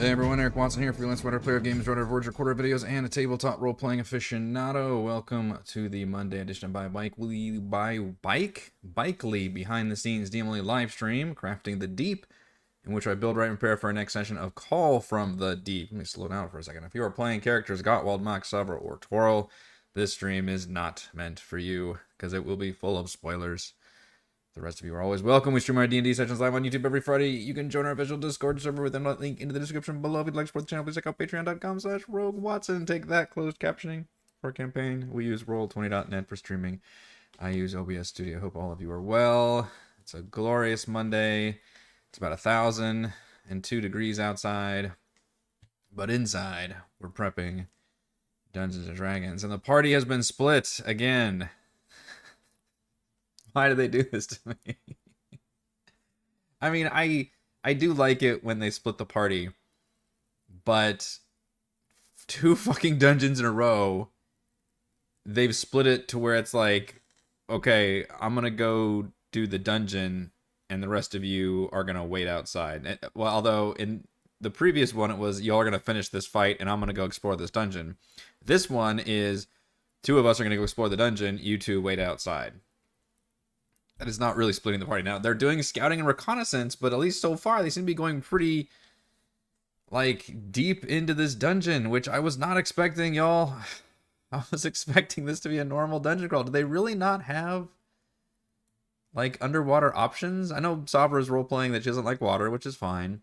Hey everyone, Eric Watson here, freelance writer, player, games writer, Verge recorder videos, and a tabletop role-playing aficionado. Welcome to the Monday edition of Bikely behind the scenes DM-only live stream, Crafting the Deep, in which I build, write, and prepare for our next session of Call from the Deep. Let me slow down for a second. If you are playing characters Gottwald, Mock, Savra, or Toril, this stream is not meant for you, because it will be full of spoilers. The rest of you are always welcome. We stream our D&D sessions live on YouTube every Friday. You can join our official Discord server with a link into the description below. If you'd like to support the channel, please check out patreon.com/RogueWatson. Take that, closed captioning for our campaign. We use Roll20.net for streaming. I use OBS Studio. Hope all of you are well. It's a glorious Monday. It's about 1,002 degrees outside. But inside, we're prepping Dungeons & Dragons. And the party has been split again. Why do they do this to me? I mean, I do like it when they split the party, but 2 fucking dungeons in a row, they've split it to where it's like, okay, I'm gonna go do the dungeon, and the rest of you are gonna wait outside. Well, although in the previous one, it was y'all are gonna finish this fight, and I'm gonna go explore this dungeon. This one is 2 of us are gonna go explore the dungeon, you 2 wait outside. That is not really splitting the party. Now, they're doing scouting and reconnaissance, but at least so far, they seem to be going pretty, like, deep into this dungeon, which I was not expecting, y'all. I was expecting this to be a normal dungeon crawl. Do they really not have, like, underwater options? I know Savra's role-playing that she doesn't like water, which is fine.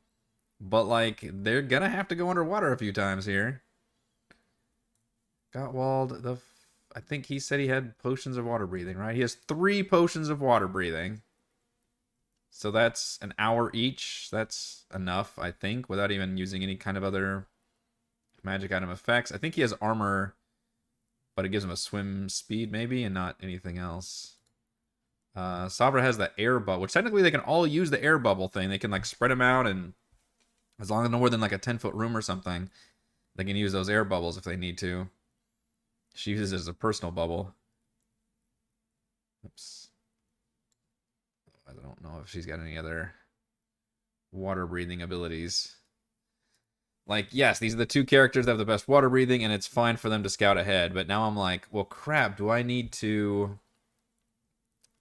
But, like, they're gonna have to go underwater a few times here. Gottwald, I think he said he had potions of water breathing, right? He has 3 potions of water breathing. So that's an hour each. That's enough, I think, without even using any kind of other magic item effects. I think he has armor, but it gives him a swim speed, maybe, and not anything else. Savra has the air bubble, which technically they can all use the air bubble thing. They can, like, spread them out, and as long as no more than, like, a 10-foot room or something, they can use those air bubbles if they need to. She uses it as a personal bubble. Oops. I don't know if she's got any other water breathing abilities. Like, yes, these are the 2 characters that have the best water breathing, and it's fine for them to scout ahead. But now I'm like, well, crap, do I need to,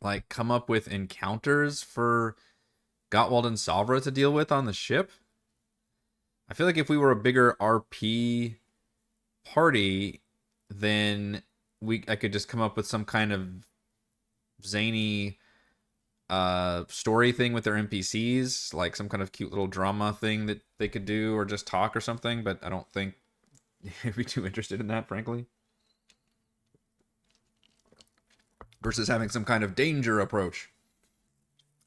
like, come up with encounters for Gottwald and Savra to deal with on the ship? I feel like if we were a bigger RP party, then I could just come up with some kind of zany story thing with their NPCs, like some kind of cute little drama thing that they could do, or just talk or something, but I don't think I'd be too interested in that, frankly. Versus having some kind of danger approach.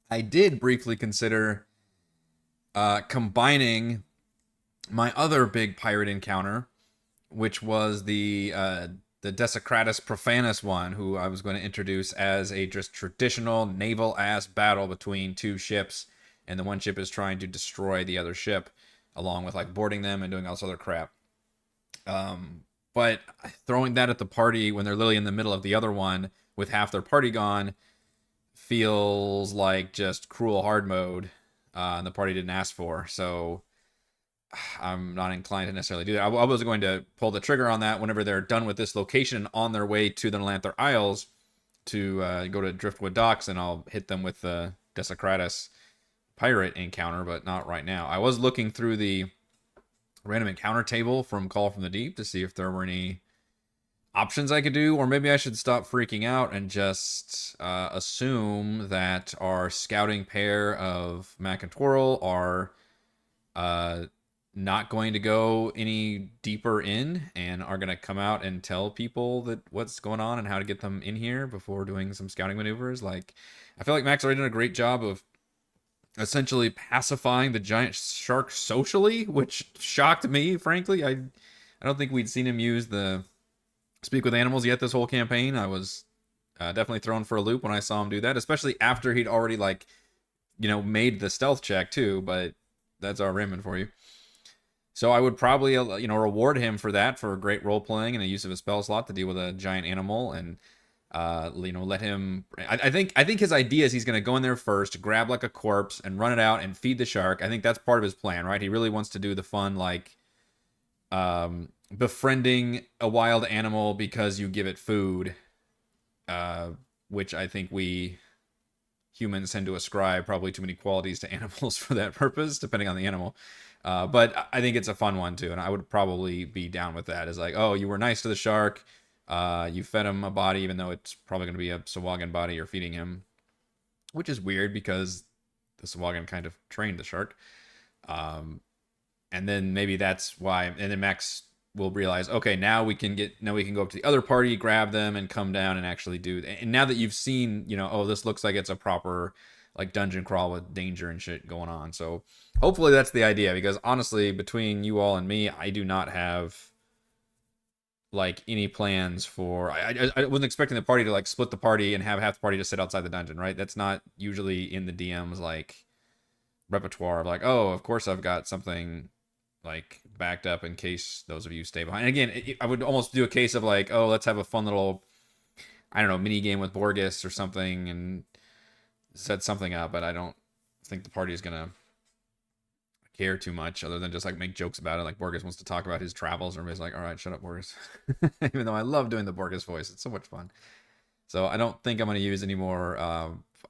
I did briefly consider combining my other big pirate encounter, which was the Desecratus Profanus one, who I was going to introduce as a just traditional naval-ass battle between 2 ships, and the one ship is trying to destroy the other ship, along with, like, boarding them and doing all this other crap. But throwing that at the party when they're literally in the middle of the other one, with half their party gone, feels like just cruel hard mode, and the party didn't ask for, so I'm not inclined to necessarily do that. I was going to pull the trigger on that whenever they're done with this location on their way to the Nelanther Isles to go to Driftwood Docks, and I'll hit them with the Desecratus pirate encounter, but not right now. I was looking through the random encounter table from Call from the Deep to see if there were any options I could do, or maybe I should stop freaking out and just assume that our scouting pair of Mac and Twirl are not going to go any deeper in, and are going to come out and tell people that what's going on and how to get them in here before doing some scouting maneuvers. Like, I feel like Mac's already done a great job of essentially pacifying the giant shark socially, which shocked me, frankly. I don't think we'd seen him use the speak with animals yet this whole campaign. I was definitely thrown for a loop when I saw him do that, especially after he'd already, like, you know, made the stealth check too, but that's our Raymond for you. So I would probably, you know, reward him for that, for great role playing and the use of a spell slot to deal with a giant animal. And Let him. I think his idea is he's going to go in there first, grab like a corpse, and run it out and feed the shark. I think that's part of his plan, right? He really wants to do the fun like befriending a wild animal because you give it food, which I think we humans tend to ascribe probably too many qualities to animals for that purpose, depending on the animal. But I think it's a fun one too, and I would probably be down with that. It's like, oh, you were nice to the shark, you fed him a body, even though it's probably going to be a Sahuagin body you're feeding him, which is weird because the Sahuagin kind of trained the shark. And then maybe that's why, and then Max will realize, okay, now we can go up to the other party, grab them, and come down and actually do. And now that you've seen, oh, this looks like it's a proper like dungeon crawl with danger and shit going on. So hopefully that's the idea, because honestly, between you all and me, I do not have like any plans for. I wasn't expecting the party to like split the party and have half the party just sit outside the dungeon, right? That's not usually in the DM's like repertoire of like, oh, of course I've got something like backed up in case those of you stay behind. And again, I would almost do a case of like, oh, let's have a fun little, I don't know, mini game with Borges or something and set something up. But I don't think the party is gonna care too much, other than just like make jokes about it. Like Borges wants to talk about his travels, or everybody's like, all right, shut up, Borges. Even though I love doing the Borges voice, it's so much fun. So I don't think I'm gonna use any more.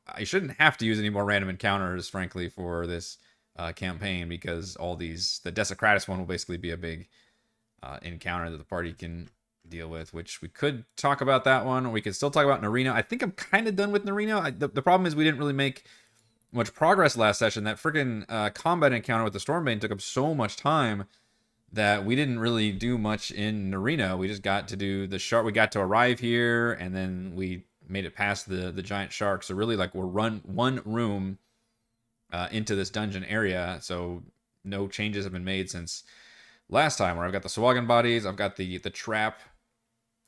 I shouldn't have to use any more random encounters, frankly, for this campaign, because all these, the Desecratus one will basically be a big encounter that the party can deal with, which we could talk about that one, or we could still talk about Narina. I think I'm kind of done with Narina. The problem is we didn't really make much progress last session. That freaking combat encounter with the Stormbane took up so much time that we didn't really do much in Narina. We just got to do the shark. We got to arrive here, and then we made it past the giant shark. So really, like, we're one room into this dungeon area, so no changes have been made since last time, where I've got the Sahuagin bodies, I've got the trap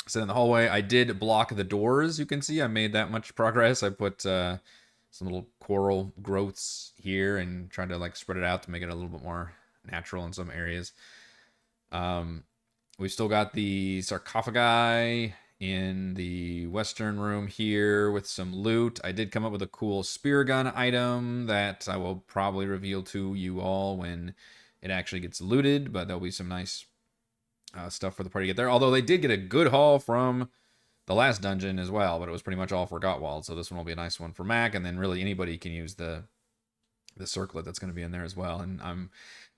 set in the hallway. I did block the doors. You can see I made that much progress. I put some little coral growths here and tried to like spread it out to make it a little bit more natural in some areas. We've still got the sarcophagi in the western room here with some loot. I did come up with a cool spear gun item that I will probably reveal to you all when it actually gets looted, but there'll be some nice stuff for the party to get there. Although they did get a good haul from the last dungeon as well, but it was pretty much all for Gottwald, so this one will be a nice one for Mac, and then really anybody can use the circlet that's going to be in there as well. And I'm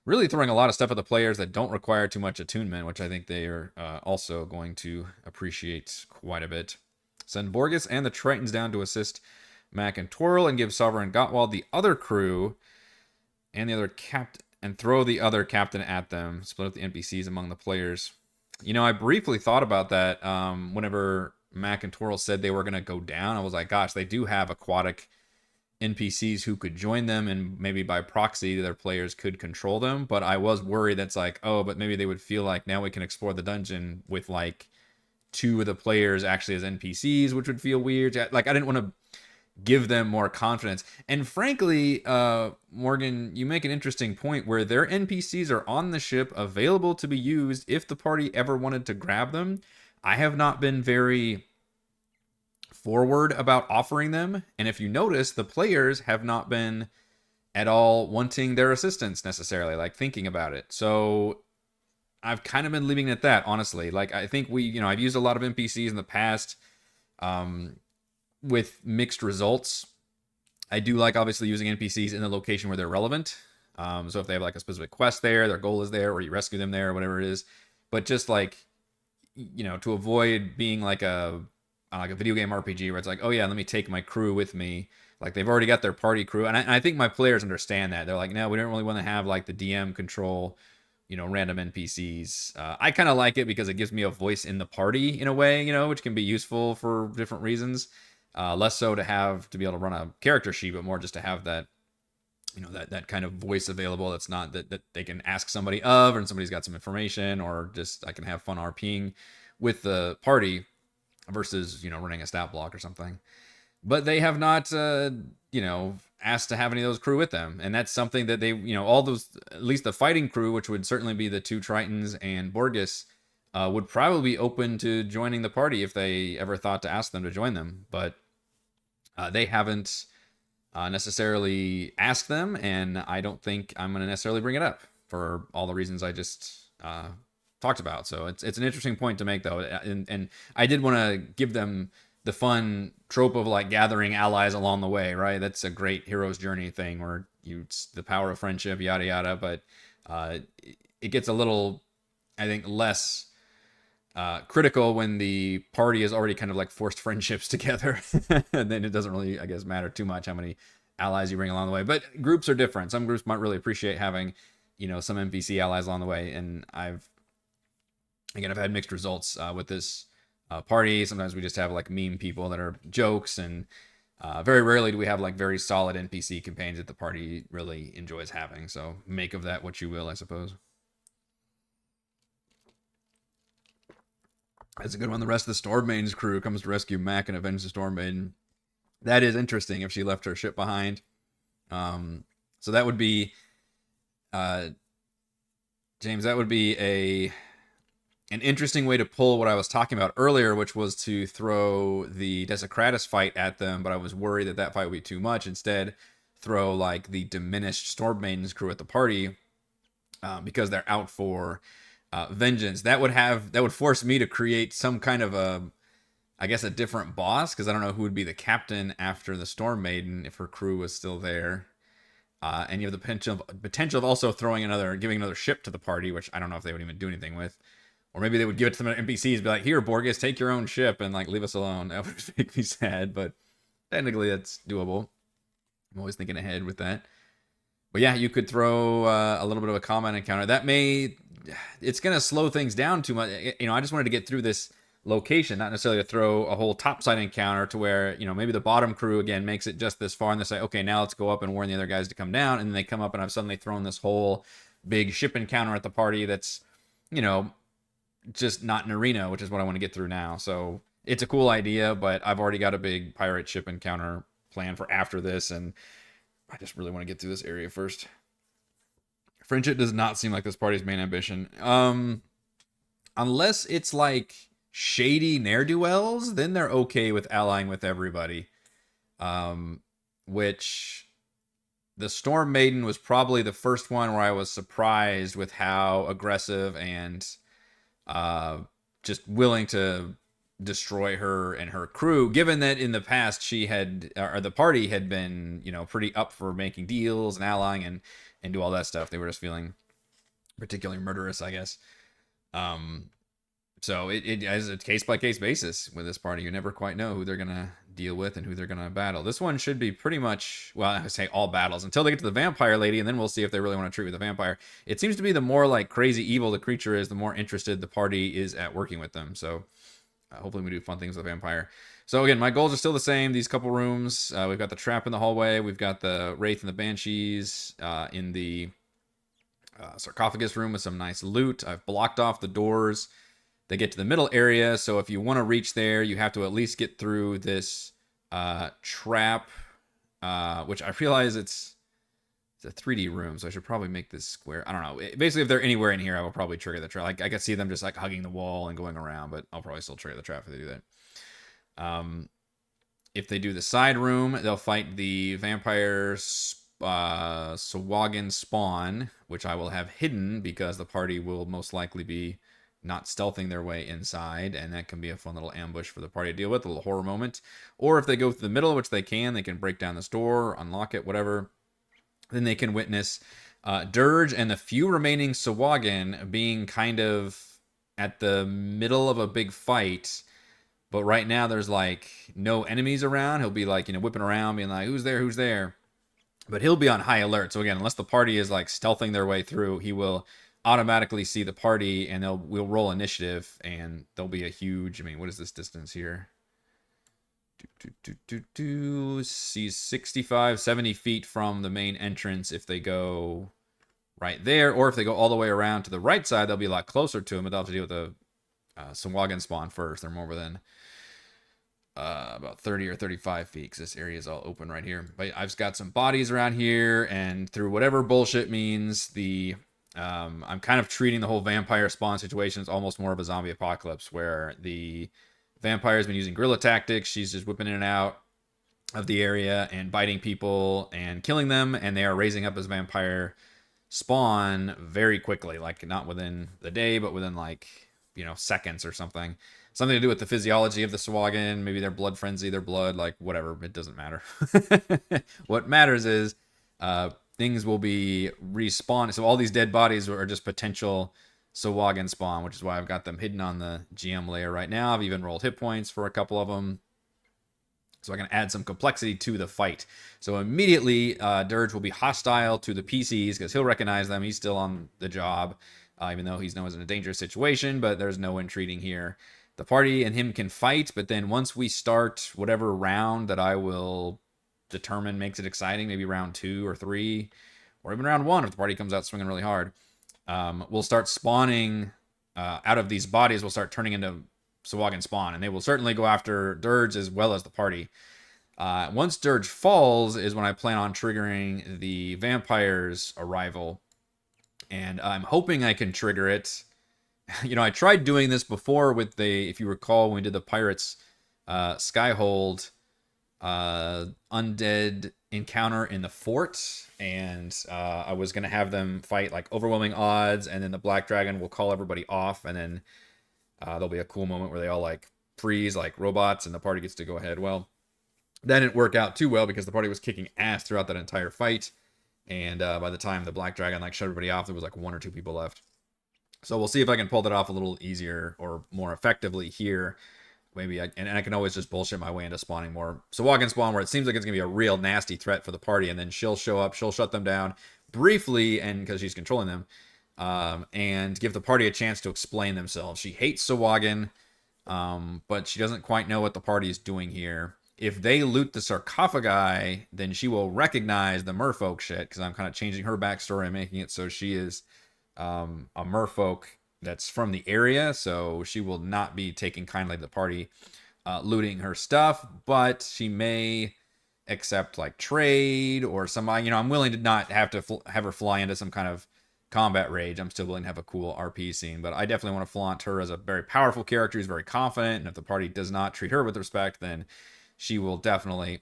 really throwing a lot of stuff at the players that don't require too much attunement, which I think they are also going to appreciate quite a bit. Send Borges and the Tritons down to assist Mac and Twirl, and give Sovereign Gottwald the other crew and the other captain, and throw the other captain at them. Split up the NPCs among the players. I briefly thought about that whenever Mac and Twirl said they were going to go down. I was like, gosh, they do have aquatic NPCs who could join them, and maybe by proxy their players could control them. But I was worried that's like, oh, but maybe they would feel like now we can explore the dungeon with like two of the players actually as NPCs, which would feel weird. Like, I didn't want to give them more confidence. And frankly, Morgan, you make an interesting point where their NPCs are on the ship, available to be used if the party ever wanted to grab them. I have not been very forward about offering them, and if you notice, the players have not been at all wanting their assistance necessarily, like thinking about it. So I've kind of been leaving it at that, honestly. Like, I think I've used a lot of NPCs in the past with mixed results. I do like obviously using NPCs in the location where they're relevant. So if they have like a specific quest there, their goal is there, or you rescue them there, or whatever it is. But just like, to avoid being like a video game RPG where it's like, oh yeah, let me take my crew with me. Like, they've already got their party crew. And I think my players understand that. They're like, no, we don't really want to have like the DM control, random NPCs. I kind of like it because it gives me a voice in the party in a way, which can be useful for different reasons. Less so to be able to run a character sheet, but more just to have that, that kind of voice available. That's not that they can ask somebody of, or somebody's got some information, or just I can have fun RPing with the party versus, running a stat block or something. But they have not, asked to have any of those crew with them. And that's something that they, all those, at least the fighting crew, which would certainly be the two Tritons and Borges, would probably be open to joining the party if they ever thought to ask them to join them. But they haven't necessarily asked them, and I don't think I'm going to necessarily bring it up for all the reasons I just talked about. So it's an interesting point to make, though, and I did want to give them the fun trope of like gathering allies along the way, right? That's a great hero's journey thing where the power of friendship, yada yada. But it gets a little, I think, less critical when the party is already kind of like forced friendships together. And then it doesn't really, I guess, matter too much how many allies you bring along the way. But groups are different. Some groups might really appreciate having, some NPC allies along the way. And I've had mixed results with this party. Sometimes we just have like meme people that are jokes, and very rarely do we have like very solid NPC companions that the party really enjoys having. So make of that what you will, I suppose. That's a good one. The rest of the Stormmaiden's crew comes to rescue Mac and avenge the Stormmaiden. That is interesting if she left her ship behind. So that would be, James, that would be an interesting way to pull what I was talking about earlier, which was to throw the Desecratus fight at them, but I was worried that fight would be too much. Instead, throw like the diminished Stormmaiden's crew at the party because they're out for vengeance. That would force me to create some kind of a different boss, because I don't know who would be the captain after the Stormmaiden if her crew was still there. And you have the potential of also giving another ship to the party, which I don't know if they would even do anything with. Or maybe they would give it to some NPCs, be like, "Here, Borges, take your own ship," and like leave us alone. That would make me sad, but technically that's doable. I'm always thinking ahead with that. But yeah, you could throw a little bit of a combat encounter. It's going to slow things down too much. I just wanted to get through this location, not necessarily to throw a whole topside encounter to where, maybe the bottom crew again makes it just this far and they say, okay, now let's go up and warn the other guys to come down. And then they come up and I've suddenly thrown this whole big ship encounter at the party that's, just not an arena, which is what I want to get through now. So it's a cool idea, but I've already got a big pirate ship encounter planned for after this, and I just really want to get through this area first. Friendship does not seem like this party's main ambition. Unless it's like shady ne'er-do-wells, then they're okay with allying with everybody. Which the Stormmaiden was probably the first one where I was surprised with how aggressive and just willing to destroy her and her crew, given that in the past the party had been, pretty up for making deals and allying and do all that stuff. They were just feeling particularly murderous, I guess. So it as a case-by-case basis with this party. You never quite know who they're going to deal with and who they're going to battle. This one should be pretty much, well, I say all battles until they get to the vampire lady, and then we'll see if they really want to treat with the vampire. It seems to be the more like crazy evil the creature is, the more interested the party is at working with them. So hopefully we do fun things with the vampire. So again, my goals are still the same. These couple rooms, we've got the trap in the hallway. We've got the Wraith and the Banshees in the sarcophagus room with some nice loot. I've blocked off the doors. They get to the middle area, so if you want to reach there, you have to at least get through this trap, which I realize it's a 3D room, so I should probably make this square. I don't know. Basically, if they're anywhere in here, I will probably trigger the trap. Like, I can see them just like hugging the wall and going around, but I'll probably still trigger the trap if they do that. If they do the side room, they'll fight the vampire Sahuagin spawn, which I will have hidden because the party will most likely be not stealthing their way inside, and that can be a fun little ambush for the party to deal with, a little horror moment. Or if they go through the middle, which they can break down this door, unlock it, whatever. Then they can witness Dirge and the few remaining Sahuagin being kind of at the middle of a big fight. But right now there's like no enemies around. He'll be like, whipping around, being like, who's there, who's there? But he'll be on high alert. So again, unless the party is like stealthing their way through, he will automatically see the party, and we'll roll initiative, and there'll be a huge, what is this distance here? See, 65, 70 feet from the main entrance if they go right there, or if they go all the way around to the right side, they'll be a lot closer to him, but they'll have to deal with the Sahuagin spawn first. They're more within about 30 or 35 feet, because this area is all open right here. But I've got some bodies around here, and through whatever bullshit means, the I'm kind of treating the whole vampire spawn situation as almost more of a zombie apocalypse, where the vampire's been using guerrilla tactics. She's just whipping in and out of the area and biting people and killing them, and they are raising up as vampire spawn very quickly, like not within the day, but within like, seconds or something. Something to do with the physiology of the Sahuagin, maybe their blood frenzy, their blood, like whatever. It doesn't matter. What matters is things will be respawned. So all these dead bodies are just potential Sahuagin spawn, which is why I've got them hidden on the GM layer right now. I've even rolled hit points for a couple of them, so I can add some complexity to the fight. So immediately, Dirge will be hostile to the PCs because he'll recognize them. He's still on the job, even though he's known as in a dangerous situation, but there's no entreating here. The party and him can fight, but then once we start whatever round that I will determine makes it exciting, maybe round 2 or 3, or even round 1 if the party comes out swinging really hard, we'll start spawning out of these bodies. We'll start turning into Sahuagin spawn, and they will certainly go after Dirge as well as the party. Once Dirge falls is when I plan on triggering the vampire's arrival, and I'm hoping I can trigger it. I tried doing this before with if you recall, when we did the Pirates Skyhold undead encounter in the fort, and I was going to have them fight like overwhelming odds, and then the Black Dragon will call everybody off, and then there'll be a cool moment where they all like freeze like robots and the party gets to go ahead. Well, that didn't work out too well because the party was kicking ass throughout that entire fight, and by the time the Black Dragon like shut everybody off, there was like 1 or 2 people left. So we'll see if I can pull that off a little easier or more effectively here. Maybe I can always just bullshit my way into spawning more Sahuagin spawn, where it seems like it's gonna be a real nasty threat for the party, and then she'll show up, she'll shut them down briefly, and because she's controlling them, and give the party a chance to explain themselves. She hates Sahuagin, but she doesn't quite know what the party is doing here. If they loot the sarcophagi, then she will recognize the merfolk shit, because I'm kind of changing her backstory and making it so she is a merfolk that's from the area, so she will not be taking kindly to the party looting her stuff, but she may accept like trade or somebody. I'm willing to not have to have her fly into some kind of combat rage. I'm still willing to have a cool RP scene, but I definitely want to flaunt her as a very powerful character who's very confident, and if the party does not treat her with respect, then she will definitely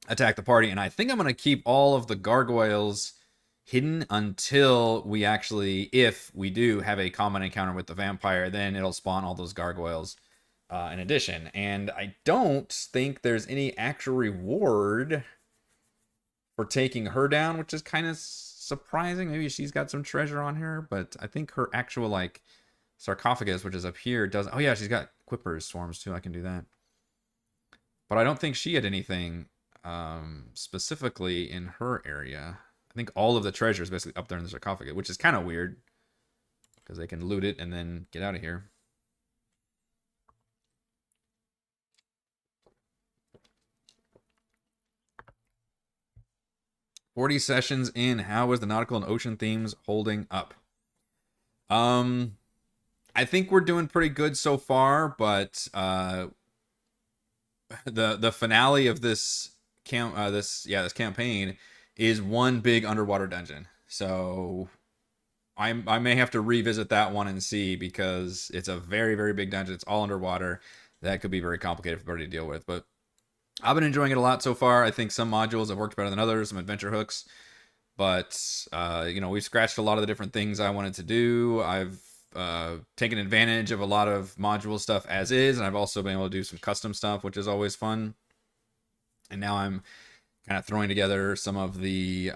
attack the party. And I think I'm going to keep all of the gargoyles hidden until we actually, if we do have a common encounter with the vampire, then it'll spawn all those gargoyles in addition. And I don't think there's any actual reward for taking her down, which is kind of surprising. Maybe she's got some treasure on her, but I think her actual like sarcophagus, which is up here, doesn't. Oh yeah, she's got Quipper's swarms too. I can do that, but I don't think she had anything specifically in her area. I think all of the treasure is basically up there in the sarcophagus, which is kind of weird because they can loot it and then get out of here. "40 sessions in. How is the nautical and ocean themes holding up?" I think we're doing pretty good so far, but the finale of this campaign is one big underwater dungeon. So I may have to revisit that one and see, because it's a very, very big dungeon. It's all underwater. That could be very complicated for everybody to deal with, but I've been enjoying it a lot so far. I think some modules have worked better than others, some adventure hooks, but we've scratched a lot of the different things I wanted to do. I've taken advantage of a lot of module stuff as is, and I've also been able to do some custom stuff, which is always fun. And now I'm kind of throwing together some of the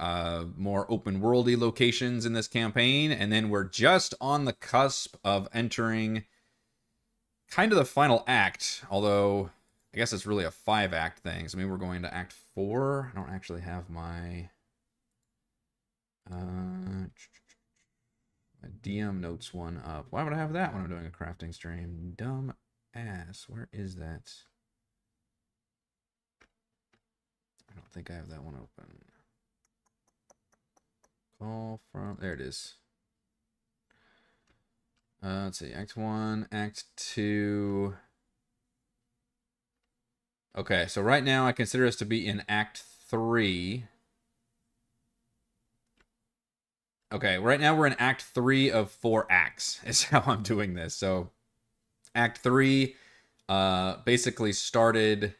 more open worldy locations in this campaign, and then we're just on the cusp of entering kind of the final act, although I guess it's really a 5-act thing. So maybe we're going to Act 4. I don't actually have my DM notes one up. Why would I have that when I'm doing a crafting stream? Dumb ass. Where is that? I don't think I have that one open. Call from... There it is. Let's see. Act 1, Act 2. Okay, so right now I consider us to be in Act 3. Okay, right now we're in Act 3 of 4 acts, is how I'm doing this. So, Act 3 basically started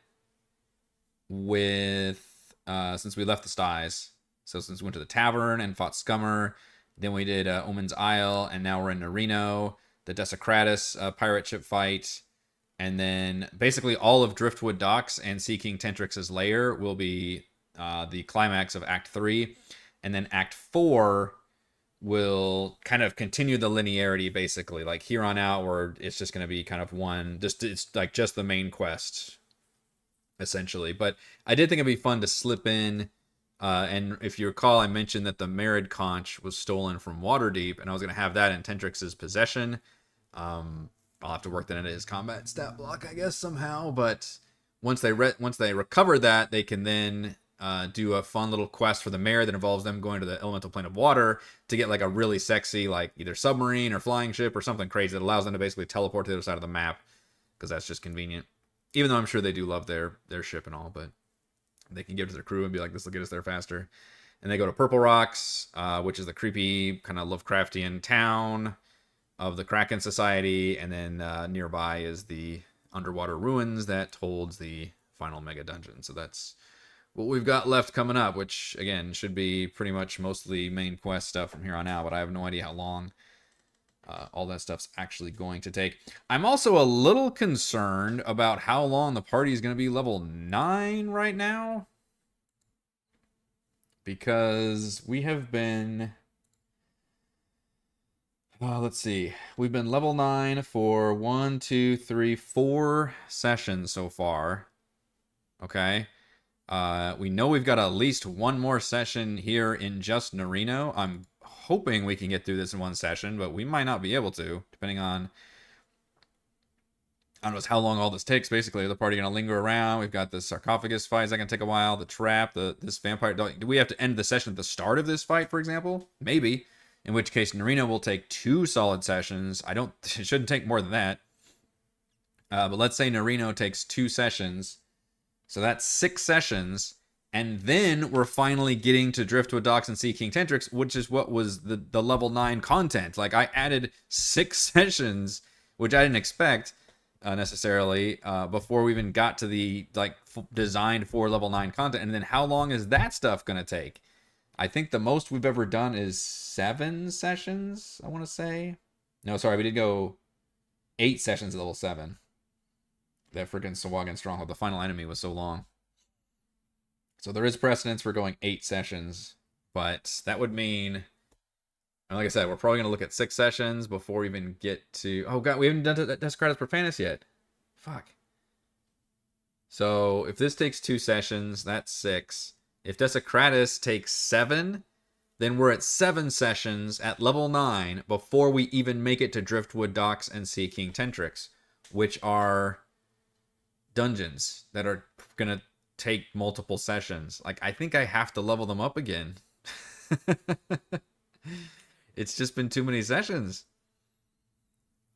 with, since we left the Styes. So, since we went to the tavern and fought Scummer, then we did Omen's Isle, and now we're in Narino, the Desecratus pirate ship fight, and then basically all of Driftwood Docks and Sea King Tentrix's lair will be the climax of Act 3. And then Act 4 will kind of continue the linearity, basically. Like here on out, where it's just going to be kind of one, it's like just the main quest, essentially. But I did think it'd be fun to slip in. And if you recall, I mentioned that the Merid conch was stolen from Waterdeep, and I was going to have that in Tentrix's possession. I'll have to work that into his combat stat block, I guess, somehow. But once they recover that, they can then do a fun little quest for the Merid that involves them going to the elemental plane of water to get like a really sexy, like either submarine or flying ship or something crazy that allows them to basically teleport to the other side of the map, because that's just convenient. Even though I'm sure they do love their ship and all, but they can give it to their crew and be like, this will get us there faster. And they go to Purple Rocks, which is the creepy kind of Lovecraftian town of the Kraken Society, and then nearby is the underwater ruins that holds the final mega dungeon. So that's what we've got left coming up, which again should be pretty much mostly main quest stuff from here on out, but I have no idea how long all that stuff's actually going to take. I'm also a little concerned about how long the party is going to be level 9 right now, because we have been let's see. We've been level 9 for 1, 2, 3, 4 sessions so far. Okay. We know we've got at least one more session here in just Narino. I'm hoping we can get through this in one session, but we might not be able to, depending on, I don't know how long all this takes. Basically, the party going to linger around. We've got the sarcophagus fight. Is that going to take a while? The trap, this vampire. Do we have to end the session at the start of this fight, for example? Maybe. In which case, Narino will take 2 solid sessions. It shouldn't take more than that. But let's say Narino takes 2 sessions. So that's 6 sessions. And then we're finally getting to Driftwood Docks and Sea King Tentrix, which is what was the level 9 content. Like, I added 6 sessions, which I didn't expect necessarily, before we even got to the, like, designed for level 9 content. And then how long is that stuff going to take? I think the most we've ever done is 7 sessions, I want to say. No, sorry, we did go 8 sessions at level 7. That freaking Sahuagin Stronghold, the final enemy, was so long. So there is precedence for going 8 sessions, but that would mean, like I said, we're probably going to look at 6 sessions before we even get to... Oh, God, we haven't done Desecratus Profanus yet. Fuck. So if this takes 2 sessions, that's 6. If Desecratus takes 7, then we're at 7 sessions at level 9 before we even make it to Driftwood Docks and Sea King Tentrix, which are dungeons that are going to take multiple sessions. Like, I think I have to level them up again. It's just been too many sessions.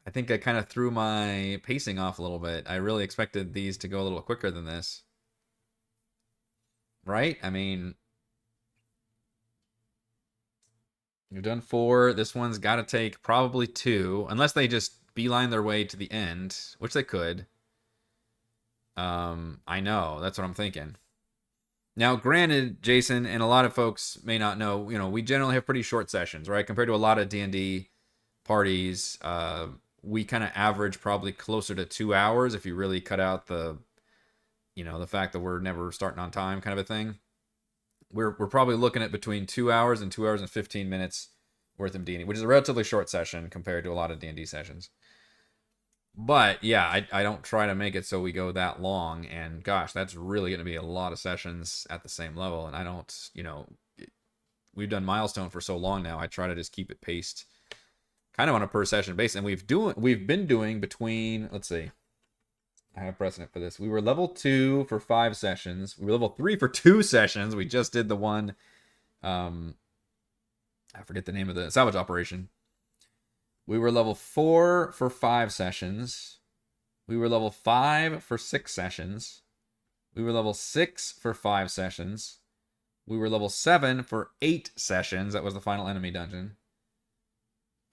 I think I kind of threw my pacing off a little bit. I really expected these to go a little quicker than this. Right? I mean, you've done 4. This one's got to take probably 2, unless they just beeline their way to the end, which they could. I know, that's what I'm thinking. Now, granted, Jason, and a lot of folks may not know, we generally have pretty short sessions, right? Compared to a lot of D&D parties, we kind of average probably closer to 2 hours if you really cut out the fact that we're never starting on time kind of a thing. We're probably looking at between 2 hours and 2 hours and 15 minutes worth of D&D, which is a relatively short session compared to a lot of D&D sessions. But yeah, I don't try to make it so we go that long, and gosh, that's really going to be a lot of sessions at the same level. And I don't, we've done Milestone for so long now, I try to just keep it paced kind of on a per session basis. And we've been doing between, let's see, I have precedent for this. We were level 2 for 5 sessions. We were level 3 for 2 sessions. We just did the one, I forget the name of the salvage operation. We were level 4 for 5 sessions. We were level 5 for 6 sessions. We were level 6 for 5 sessions. We were level 7 for 8 sessions. That was the final enemy dungeon.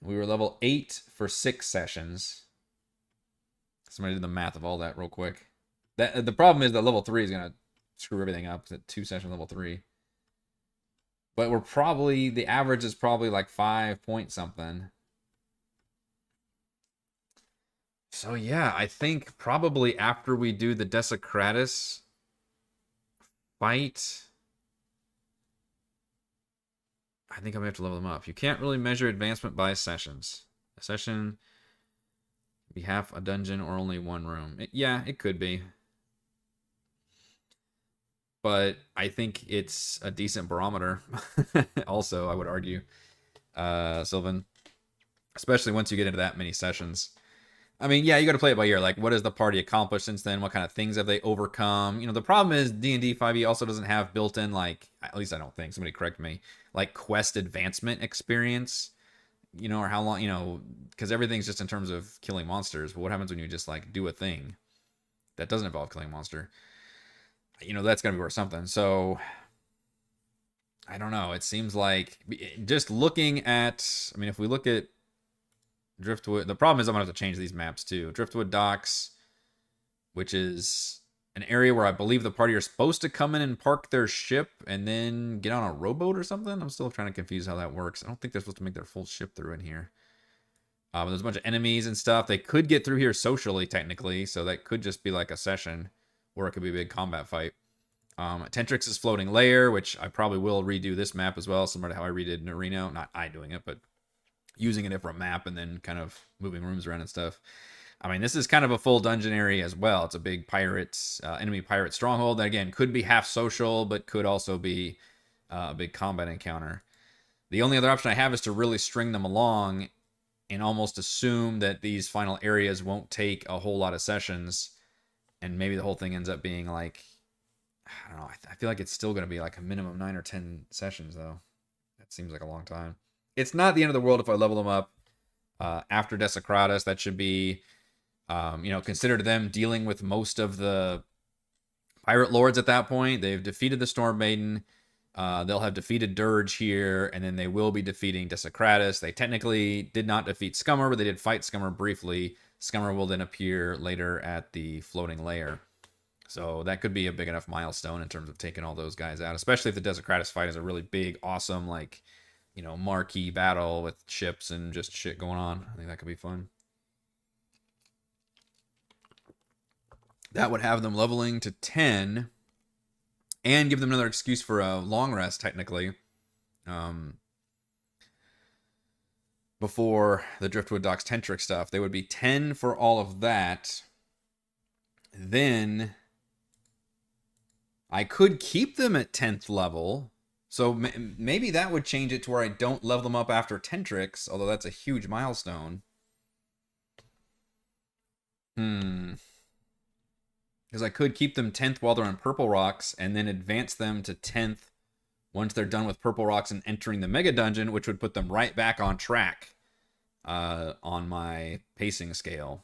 We were level 8 for 6 sessions. Somebody did the math of all that real quick. The problem is that level 3 is going to screw everything up. At 2 sessions level 3. But we're probably, the average is probably like 5 point something. So yeah, I think probably after we do the Desecratus fight, I think I'm gonna have to level them up. You can't really measure advancement by sessions. A session be half a dungeon or only one room. Yeah, it could be. But I think it's a decent barometer. Also, I would argue, Sylvan. Especially once you get into that many sessions. I mean, yeah, you got to play it by ear. Like, what has the party accomplished since then? What kind of things have they overcome? You know, the problem is D&D 5e also doesn't have built-in, like, at least I don't think, somebody correct me, like quest advancement experience, you know, or how long, you know, because everything's just in terms of killing monsters. But what happens when you just, like, do a thing that doesn't involve killing a monster? You know, that's going to be worth something. So, I don't know. It seems like just looking at, I mean, if we look at Driftwood, the problem is I'm going to have to change these maps too. Driftwood Docks, which is an area where I believe the party are supposed to come in and park their ship and then get on a rowboat or something. I'm still trying to confuse how that works. I don't think they're supposed to make their full ship through in here. But there's a bunch of enemies and stuff. They could get through here socially, technically, so that could just be like a session, or it could be a big combat fight. Tentrix's floating lair, which I probably will redo this map as well, similar to how I redid Nerino. Not I doing it, but using it for a map and then kind of moving rooms around and stuff. I mean, this is kind of a full dungeon area as well. It's a big enemy pirate stronghold that, again, could be half social, but could also be a big combat encounter. The only other option I have is to really string them along and almost assume that these final areas won't take a whole lot of sessions, and maybe the whole thing ends up being like, I don't know, I feel like it's still going to be like a minimum 9 or 10 sessions, though. That seems like a long time. It's not the end of the world if I level them up after Desecratus. That should be, you know, considered them dealing with most of the pirate lords at that point. They've defeated the Storm Maiden. They'll have defeated Dirge here, and then they will be defeating Desecratus. They technically did not defeat Scummer, but they did fight Scummer briefly. Scummer will then appear later at the floating lair. So that could be a big enough milestone in terms of taking all those guys out, especially if the Desecratus fight is a really big, awesome, like, you know, marquee battle with ships and just shit going on. I think that could be fun. That would have them leveling to 10 and give them another excuse for a long rest, technically, before the Driftwood Docks Tentrix stuff. They would be 10 for all of that. Then I could keep them at 10th level. So maybe that would change it to where I don't level them up after Tentrix, although that's a huge milestone. Because I could keep them 10th while they're on Purple Rocks, and then advance them to 10th once they're done with Purple Rocks and entering the Mega Dungeon, which would put them right back on track on my pacing scale.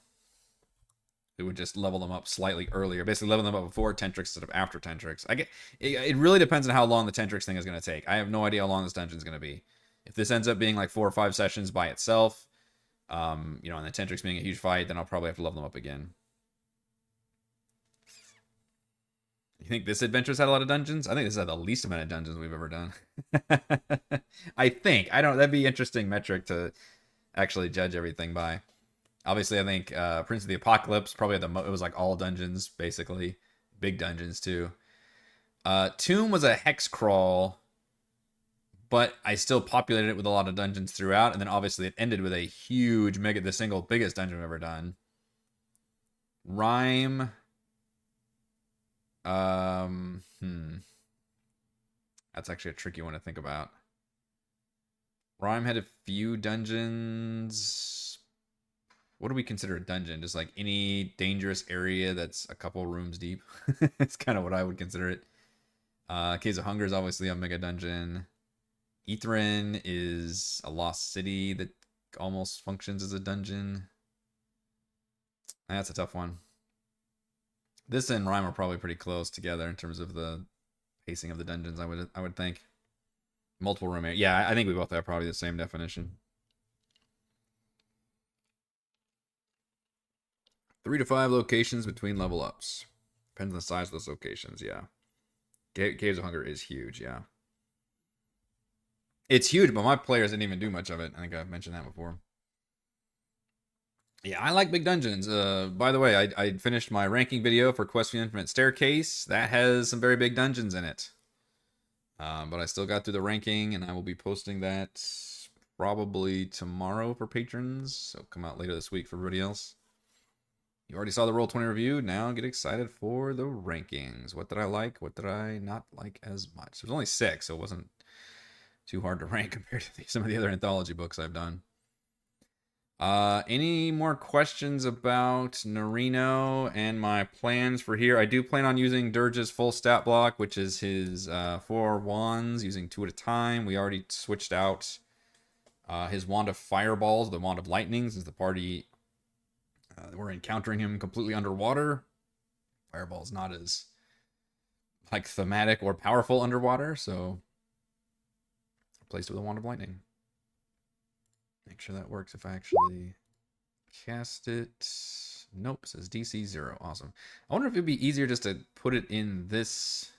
It would just level them up slightly earlier. Basically, level them up before Tentrix instead of after Tentrix. It really depends on how long the Tentrix thing is going to take. I have no idea how long this dungeon is going to be. If this ends up being like 4 or 5 sessions by itself, you know, and the Tentrix being a huge fight, then I'll probably have to level them up again. You think this adventure's had a lot of dungeons? I think this had the least amount of dungeons we've ever done. I think. I don't. That'd be an interesting metric to actually judge everything by. Obviously, I think Prince of the Apocalypse probably had it was like all dungeons, basically. Big dungeons, too. Tomb was a hex crawl, but I still populated it with a lot of dungeons throughout, and then obviously it ended with a huge the single biggest dungeon I've ever done. Rime. That's actually a tricky one to think about. Rime had a few dungeons. What do we consider a dungeon? Just like any dangerous area that's a couple rooms deep. It's kind of what I would consider it. Caves of Hunger is obviously a mega dungeon. Ithrin is a lost city that almost functions as a dungeon. That's a tough one. This and Rime are probably pretty close together in terms of the pacing of the dungeons, I would think. Multiple room area. Yeah, I think we both have probably the same definition. 3 to 5 locations between level ups. Depends on the size of those locations, yeah. Caves of Hunger is huge, yeah. It's huge, but my players didn't even do much of it. I think I've mentioned that before. Yeah, I like big dungeons. By the way, I finished my ranking video for Quest for the Infinite Staircase. That has some very big dungeons in it. But I still got through the ranking, and I will be posting that probably tomorrow for patrons. So come out later this week for everybody else. You already saw the Roll20 review. Now get excited for the rankings. What did I like? What did I not like as much? There was only 6, so it wasn't too hard to rank compared to some of the other anthology books I've done. Any more questions about Narino and my plans for here? I do plan on using Dirge's full stat block, which is his 4 wands, using 2 at a time. We already switched out his wand of fireballs, the wand of lightning, since the party we're encountering him completely underwater. Fireball's not as like thematic or powerful underwater, so replaced it with a wand of lightning. Make sure that works if I actually cast it. Nope, it says DC 0. Awesome. I wonder if it'd be easier just to put it in this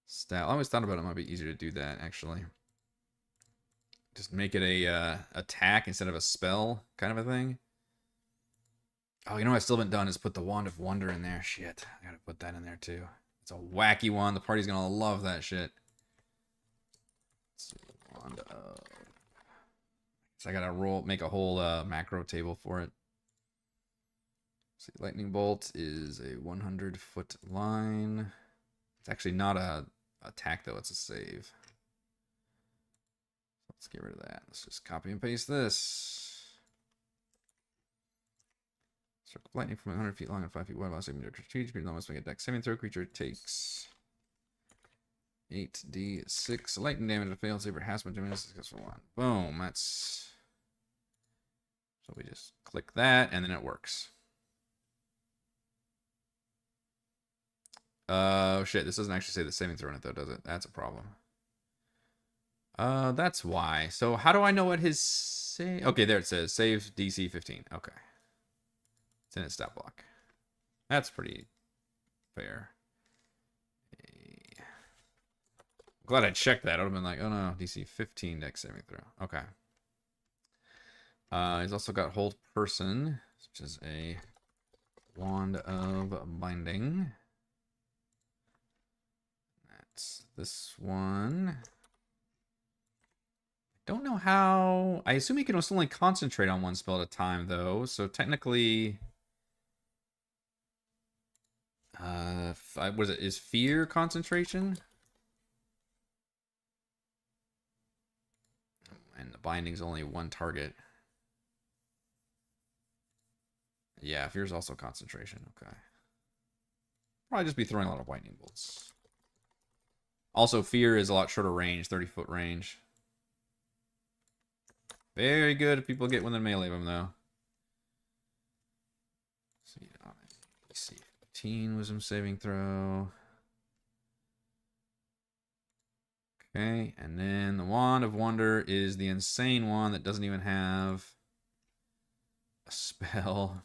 stat. I always thought about it might be easier to do that, actually. Just make it a attack instead of a spell kind of a thing. Oh, you know what I still haven't done is put the Wand of Wonder in there. Shit, I gotta put that in there too. It's a wacky one. The party's gonna love that shit. Wand of... So I gotta make a whole macro table for it. See, Lightning Bolt is a 100-foot line. It's actually not a attack though, it's a save. Let's get rid of that. Let's just copy and paste this. Circle lightning from 100 feet long and 5 feet wide while saving your creature. Creature must make a dex saving throw. Creature takes 8d6 lightning damage to fail. Saber has much damage. Successful one. Boom. That's... So we just click that and then it works. Oh shit, this doesn't actually say the saving throw in it though, does it? That's a problem. That's why. So how do I know what his save... Okay, there it says save DC 15. Okay. It's in its stat block. That's pretty fair. I'm glad I checked that. I would have been like, oh no, DC 15 dex saving throw. Okay. He's also got Hold Person, which is a Wand of Binding. That's this one. Don't know how... I assume he can only concentrate on one spell at a time, though. So technically... what is it? Is Fear concentration? And the Binding's only one target. Yeah, Fear's also concentration. Okay. Probably just be throwing a lot of lightning bolts. Also, Fear is a lot shorter range, 30-foot range. Very good if people get within melee of him, though. See, DC 15 wisdom saving throw. Okay, and then the Wand of Wonder is the insane one that doesn't even have a spell.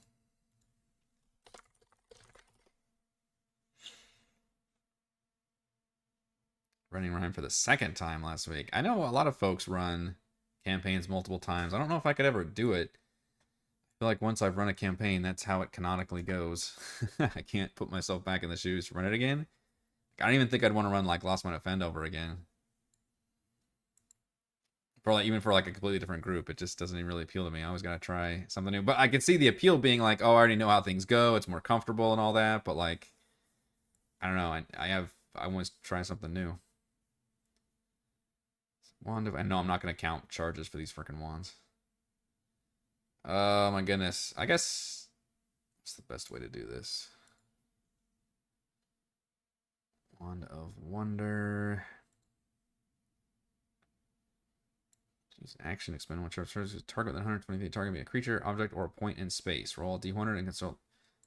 Running Rhyme for the second time last week. I know a lot of folks run campaigns multiple times. I don't know if I could ever do it. I feel like once I've run a campaign, that's how it canonically goes. I can't put myself back in the shoes to run it again. I don't even think I'd want to run like Lost My Defend over again. For like, even for like a completely different group, it just doesn't even really appeal to me. I always gotta try something new. But I can see the appeal being like, oh, I already know how things go. It's more comfortable and all that. But like, I don't know. I want to try something new. Wand of... I know I'm not going to count charges for these freaking wands. Oh my goodness. I guess... what's the best way to do this? Wand of Wonder. Use action, expend one charge. Target within 120 feet. Target be a creature, object, or a point in space. Roll D100 and consult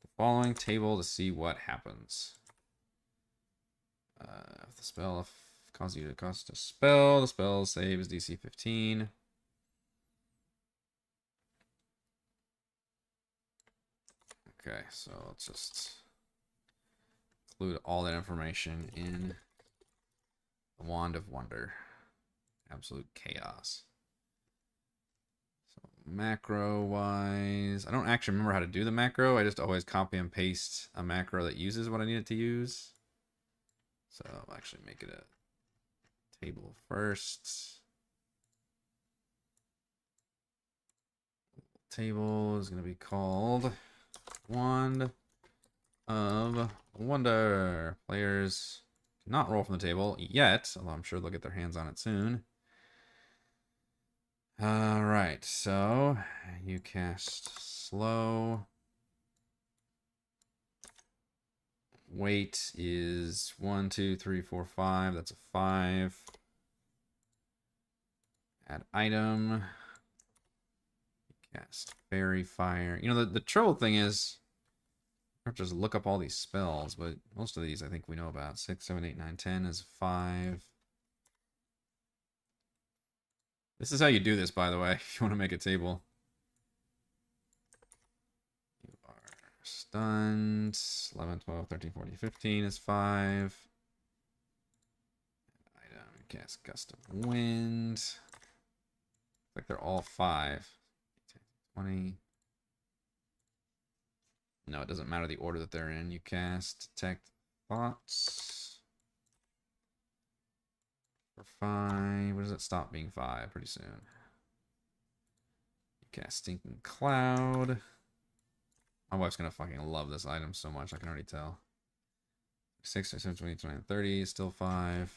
the following table to see what happens. the spell cause you to cost a spell. The spell save is DC 15. Okay, so let's just include all that information in the Wand of Wonder. Absolute chaos. So macro wise, I don't actually remember how to do the macro. I just always copy and paste a macro that uses what I need it to use. So I'll actually make it a table first. Table is going to be called Wand of Wonder. Players cannot roll from the table yet, although I'm sure they'll get their hands on it soon. Alright, so you cast slow. Weight is 1, 2, 3, 4, 5. That's a 5. Add item. Cast Fairy Fire. You know, the troll thing is, I have to just look up all these spells, but most of these I think we know about. 6, 7, 8, 9, 10 is 5. This is how you do this, by the way, if you want to make a table. You are stunned. 11, 12, 13, 14, 15 is 5. Item, cast Gust of Wind. Looks like they're all 5. 20. No, it doesn't matter the order that they're in. You cast Detect Thoughts. For 5. What does it stop being 5 pretty soon? You cast Stinking Cloud. My wife's gonna fucking love this item so much, I can already tell. 6, 7, 20, 29, 30, still 5.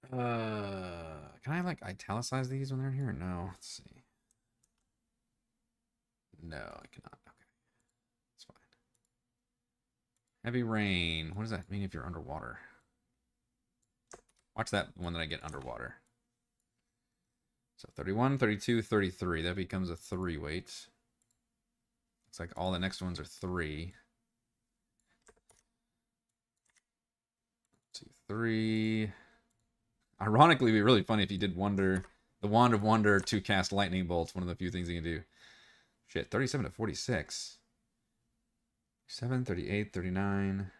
Can I like italicize these when they're in here? No, let's see. No, I cannot. Okay, it's fine. Heavy rain. What does that mean if you're underwater? Watch that one that I get underwater. So 31, 32, 33. That becomes a 3 weight. Looks like all the next ones are 3. 2, 3. Ironically, it'd be really funny if you did the Wand of Wonder to cast Lightning Bolts. One of the few things you can do. Shit, 37 to 46. 7, 38, 39.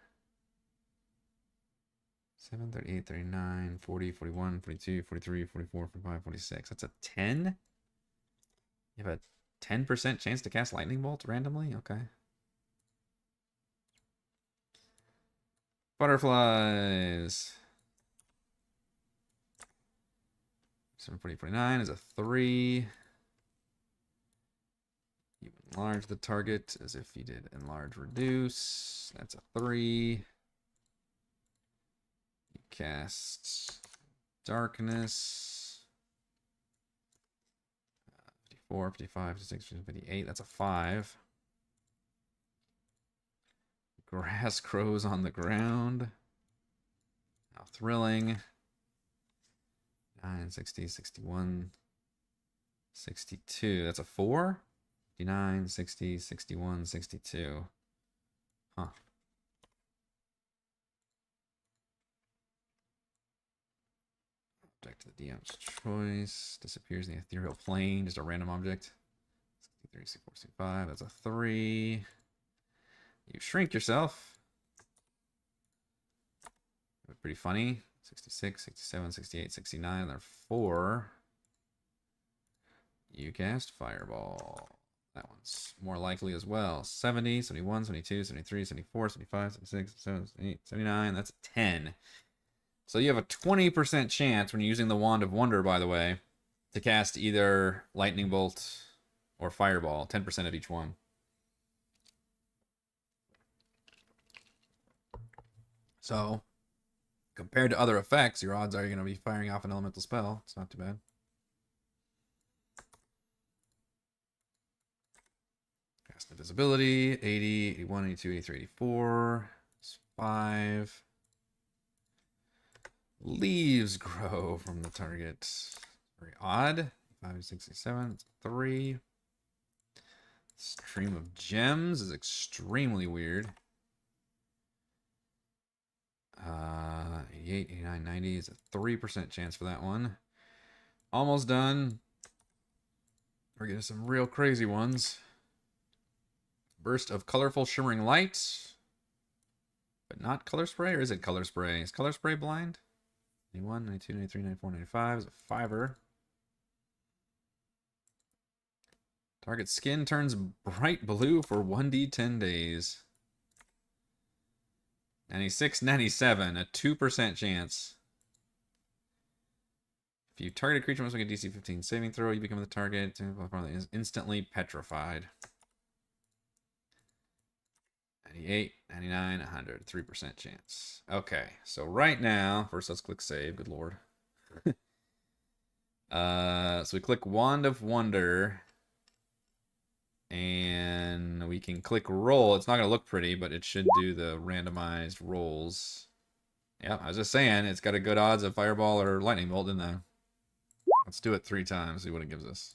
7, 38, 39, 40, 41, 42, 43, 44, 45, 46. That's a 10? You have a 10% chance to cast Lightning Bolt randomly? Okay. Butterflies. 7, 40, 49 is a 3. You enlarge the target as if you did enlarge reduce. That's a 3. You cast darkness. 54, 55, 56, 58. That's a 5. Grass grows on the ground. How thrilling. 9, 60, 61, 62. That's a 4? 59, 60, 61, 62. Huh. Object to the DM's choice. Disappears in the ethereal plane. Just a random object. 63, 64, 65. That's a 3. You shrink yourself. Pretty funny. 66, 67, 68, 69. They're 4. You cast Fireball. That one's more likely as well. 70, 71, 72, 73, 74, 75, 76, 78, 79. That's a 10. So you have a 20% chance when you're using the Wand of Wonder, by the way, to cast either Lightning Bolt or Fireball. 10% of each one. So, compared to other effects, your odds are you're going to be firing off an elemental spell. It's not too bad. Cast Invisibility, 80, 81, 82, 83, 84. It's 5. Leaves grow from the target. Very odd. 5, 67, it's 3. Stream of Gems is extremely weird. 88, 89, 90 is a 3% chance for that one. Almost done. We're getting some real crazy ones. Burst of colorful shimmering light. But not color spray, or is it color spray? Is color spray blind? 91, 92, 93, 94, 95 is a fiver. Target skin turns bright blue for 1d 10 days. 96, 97, a 2% chance. If you target a creature must make a DC 15 saving throw, you become the target. Is instantly petrified. 98, 99, 100, 3% chance. Okay, so right now, first let's click save. Good lord. So we click Wand of Wonder. And we can click roll. It's not going to look pretty, but it should do the randomized rolls. Yeah, I was just saying, it's got a good odds of Fireball or Lightning Bolt in there. Let's do it 3 times, see what it gives us.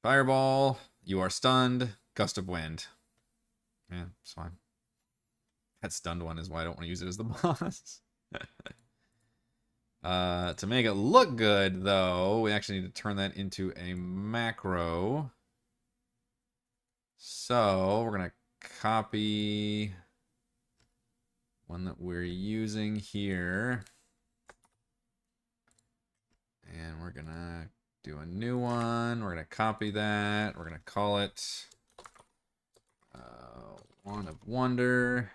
Fireball, you are stunned, Gust of Wind. Yeah, it's fine. That stunned one is why I don't want to use it as the boss. To make it look good, though, we actually need to turn that into a macro. So we're going to copy one that we're using here. And we're going to do a new one. We're going to copy that. We're going to call it Wand of Wonder.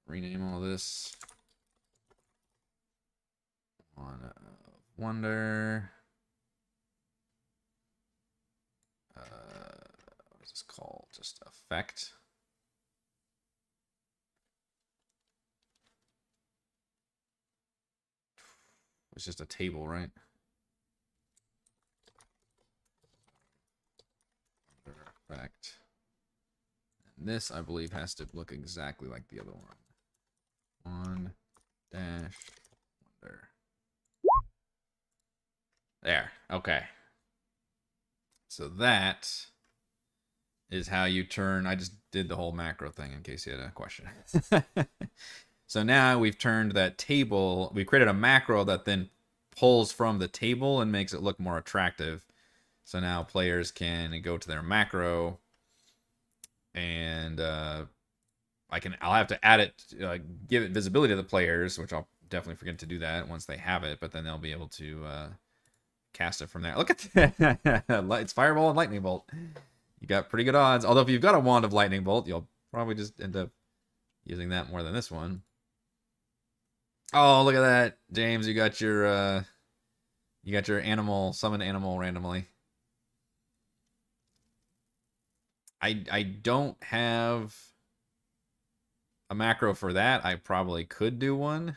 Rename all this. Wand of Wonder. What is this called? Just effect. It's just a table, right? Effect. And this, I believe, has to look exactly like the other one. Wand dash wonder. There. Okay. So that is how you turn. I just did the whole macro thing in case you had a question. So now we've turned that table. We created a macro that then pulls from the table and makes it look more attractive. So now players can go to their macro, and I'll have to add it, give it visibility to the players, which I'll definitely forget to do that once they have it. But then they'll be able to cast it from there. Look at that. It's Fireball and Lightning Bolt. You got pretty good odds. Although if you've got a Wand of Lightning Bolt, you'll probably just end up using that more than this one. Oh, look at that, James! You got your animal, summon animal randomly. I don't have a macro for that. I probably could do one,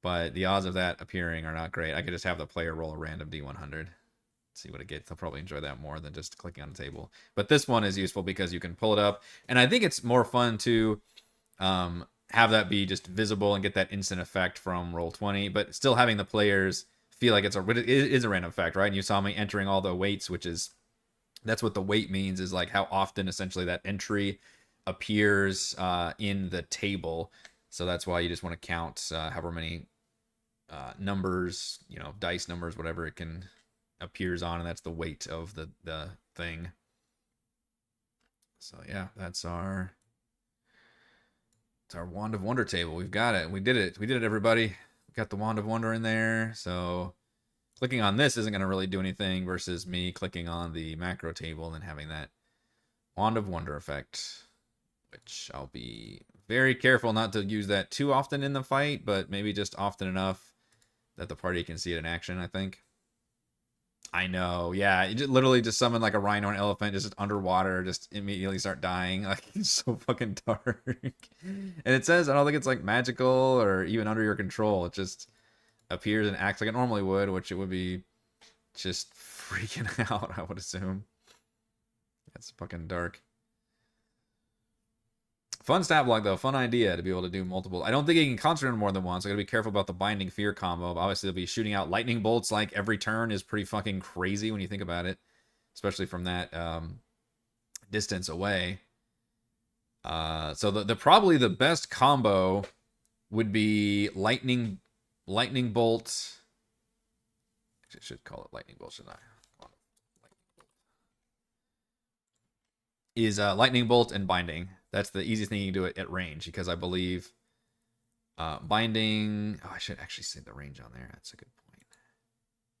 but the odds of that appearing are not great. I could just have the player roll a random D100. See what it gets. They'll probably enjoy that more than just clicking on the table. But this one is useful because you can pull it up, and I think it's more fun to have that be just visible and get that instant effect from Roll20, but still having the players feel like it is a random effect, right? And you saw me entering all the weights, that's what the weight means, is like how often essentially that entry appears in the table. So that's why you just want to count however many numbers, dice numbers, whatever it can appears on, and that's the weight of the thing. So yeah, that's our Wand of Wonder table. We've got it. We did it, everybody. We got the Wand of Wonder in there. So clicking on this isn't going to really do anything versus me clicking on the macro table and then having that Wand of Wonder effect, which I'll be very careful not to use that too often in the fight, but maybe just often enough that the party can see it in action, I think. I know, yeah. You just literally just summon like a rhino and elephant just underwater, just immediately start dying. Like, it's so fucking dark. And it says, I don't think it's like magical or even under your control. It just appears and acts like it normally would, which it would be just freaking out, I would assume. It's fucking dark. Fun stat block, though. Fun idea to be able to do multiple. I don't think he can concentrate on more than one, so I gotta be careful about the Binding Fear combo. But obviously, they'll be shooting out lightning bolts like every turn is pretty fucking crazy when you think about it, especially from that distance away. So the probably the best combo would be lightning bolt. I should call it lightning bolt, shouldn't I? Is lightning bolt and binding. That's the easiest thing you can do it at range, because I believe binding. Oh, I should actually say the range on there. That's a good point.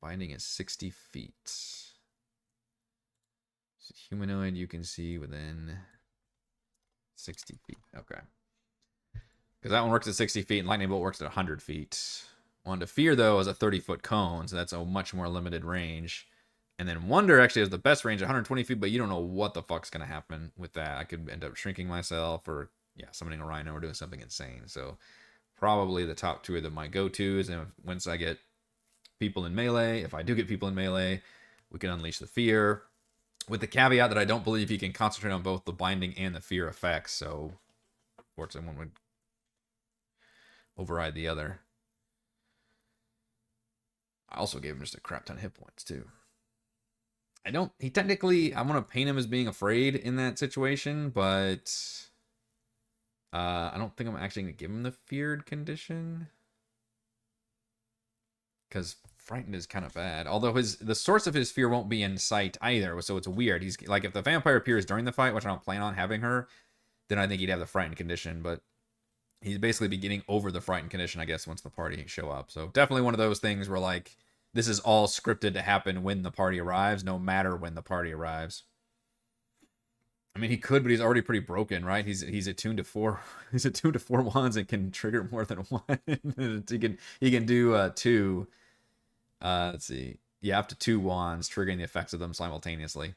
Binding is 60 feet. So humanoid you can see within 60 feet. Okay. Because that one works at 60 feet, and lightning bolt works at 100 feet. One to fear, though, is a 30-foot cone, so that's a much more limited range. And then Wonder actually has the best range, 120 feet, but you don't know what the fuck's going to happen with that. I could end up shrinking myself or, yeah, summoning a Rhino or doing something insane. So probably the top two are my go-tos. And once I get people in melee, if I do get people in melee, we can unleash the fear. With the caveat that I don't believe he can concentrate on both the binding and the fear effects. So, fortunately, one would override the other. I also gave him just a crap ton of hit points, too. I want to paint him as being afraid in that situation, but I don't think I'm actually going to give him the feared condition. Because frightened is kind of bad. Although the source of his fear won't be in sight either, so it's weird. He's like, if the vampire appears during the fight, which I don't plan on having her, then I think he'd have the frightened condition, but he's basically be getting over the frightened condition, I guess, once the party show up. So definitely one of those things where, like, this is all scripted to happen when the party arrives, no matter when the party arrives. I mean, he could, but he's already pretty broken, right? He's attuned to 4. He's attuned to 4 wands and can trigger more than one. he can do 2. Let's see. Yeah, up to 2 wands, triggering the effects of them simultaneously.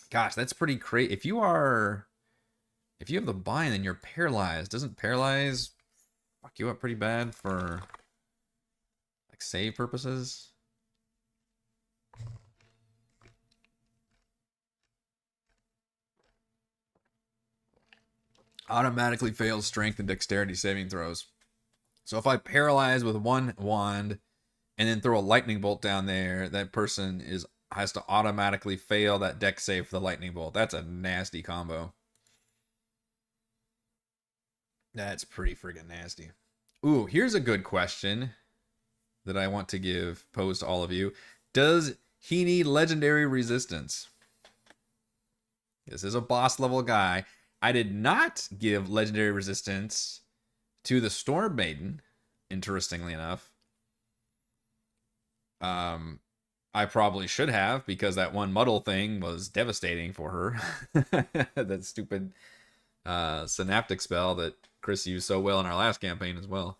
Gosh, that's pretty crazy. If you have the bind, then you're paralyzed. Doesn't paralyze fuck you up pretty bad for like save purposes? Automatically fails strength and dexterity saving throws. So if I paralyze with 1 wand and then throw a lightning bolt down there, that person has to automatically fail that dex save for the lightning bolt. That's a nasty combo. That's pretty friggin' nasty. Ooh, here's a good question that I want to pose to all of you. Does he need legendary resistance? This is a boss level guy. I did not give legendary resistance to the Storm Maiden, interestingly enough. I probably should have, because that one muddle thing was devastating for her. That stupid synaptic spell that Chris used so well in our last campaign as well.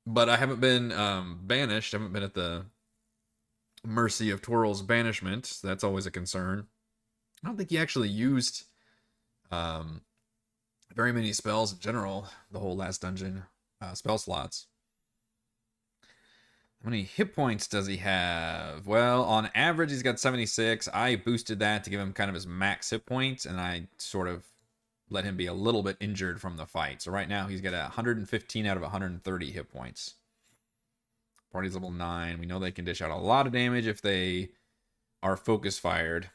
But I haven't been banished. I haven't been at the mercy of Toral's banishment. That's always a concern. I don't think he actually used very many spells in general the whole last dungeon. Spell slots. How many hit points does he have? Well, on average, he's got 76. I boosted that to give him kind of his max hit points, and I sort of let him be a little bit injured from the fight. So right now, he's got 115 out of 130 hit points. Party's level 9. We know they can dish out a lot of damage if they are focus fired.